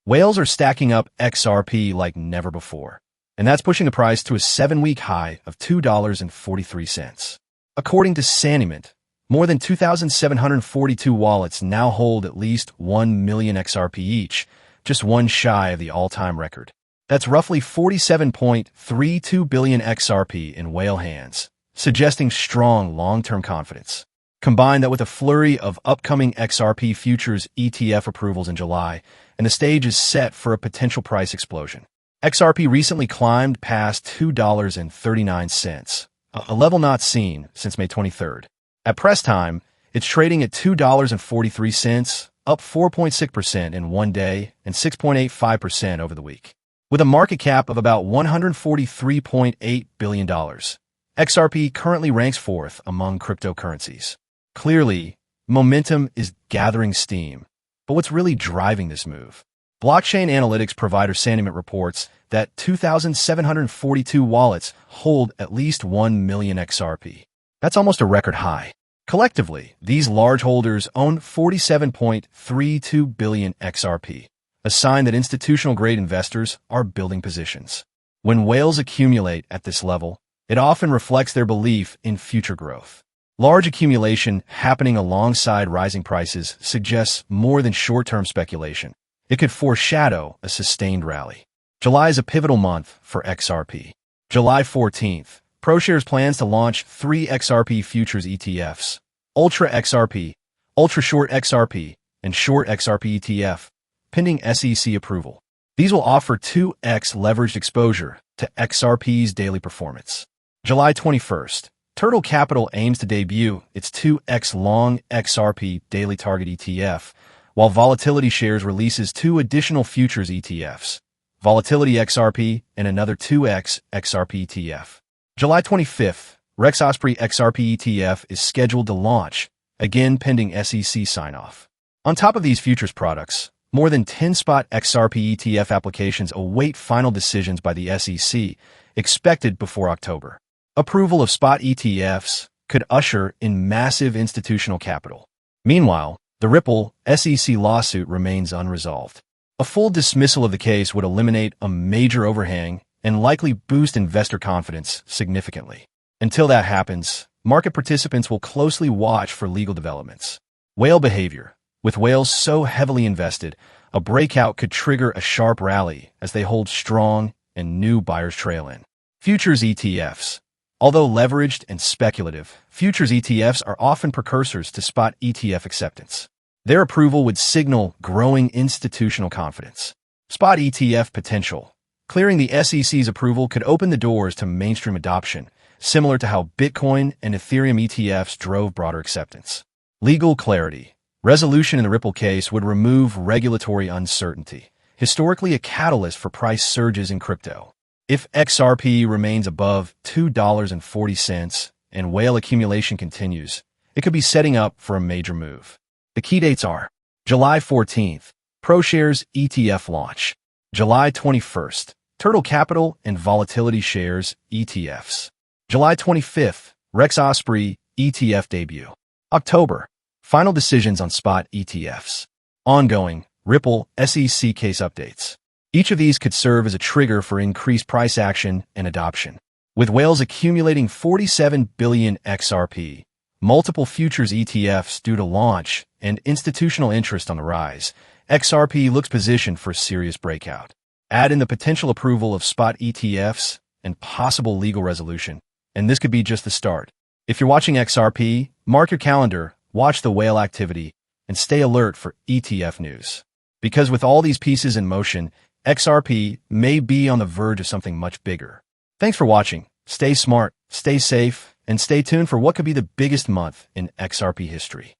Whales are stacking up XRP like never before, and that's pushing the price to a 7-week high of $2.43. According to Santiment, more than 2,742 wallets now hold at least 1 million XRP each, just one shy of the all-time record. That's roughly 47.32 billion XRP in whale hands, suggesting strong long-term confidence. Combine that with a flurry of upcoming XRP futures ETF approvals in July, and the stage is set for a potential price explosion. XRP recently climbed past $2.39, a level not seen since May 23rd. At press time, it's trading at $2.43, up 4.6% in one day and 6.85% over the week. With a market cap of about $143.8 billion, XRP currently ranks fourth among cryptocurrencies. Clearly, momentum is gathering steam, but what's really driving this move? Blockchain analytics provider Santiment reports that 2,742 wallets hold at least 1 million XRP. That's almost a record high. Collectively, these large holders own 47.32 billion XRP, a sign that institutional-grade investors are building positions. When whales accumulate at this level, it often reflects their belief in future growth. Large accumulation happening alongside rising prices suggests more than short-term speculation. It could foreshadow a sustained rally. July is a pivotal month for XRP. July 14th, ProShares plans to launch 3 XRP futures ETFs, Ultra XRP, Ultra Short XRP, and Short XRP ETF, pending SEC approval. These will offer 2x leveraged exposure to XRP's daily performance. July 21st, Turtle Capital aims to debut its 2x long XRP daily target ETF, while Volatility Shares releases 2 additional futures ETFs, Volatility XRP and another 2x XRP ETF. July 25th, Rex Osprey XRP ETF is scheduled to launch, again pending SEC sign-off. On top of these futures products, more than 10 spot XRP ETF applications await final decisions by the SEC, expected before October. Approval of spot ETFs could usher in massive institutional capital. Meanwhile, the Ripple SEC lawsuit remains unresolved. A full dismissal of the case would eliminate a major overhang and likely boost investor confidence significantly. Until that happens, market participants will closely watch for legal developments. Whale behavior. With whales so heavily invested, a breakout could trigger a sharp rally as they hold strong and new buyers trail in. Futures ETFs. Although leveraged and speculative, futures ETFs are often precursors to spot ETF acceptance. Their approval would signal growing institutional confidence. Spot ETF potential. Clearing the SEC's approval could open the doors to mainstream adoption, similar to how Bitcoin and Ethereum ETFs drove broader acceptance. Legal clarity. Resolution in the Ripple case would remove regulatory uncertainty, historically a catalyst for price surges in crypto. If XRP remains above $2.40 and whale accumulation continues, it could be setting up for a major move. The key dates are July 14th, ProShares ETF launch. July 21st, Turtle Capital and Volatility Shares ETFs. July 25th, Rex Osprey ETF debut. October, final decisions on spot ETFs. Ongoing, Ripple SEC case updates. Each of these could serve as a trigger for increased price action and adoption. With whales accumulating 47 billion XRP, multiple futures ETFs due to launch, and institutional interest on the rise, XRP looks positioned for a serious breakout. Add in the potential approval of spot ETFs and possible legal resolution, and this could be just the start. If you're watching XRP, mark your calendar, watch the whale activity, and stay alert for ETF news. Because with all these pieces in motion, XRP may be on the verge of something much bigger. Thanks for watching. Stay smart, stay safe, and stay tuned for what could be the biggest month in XRP history.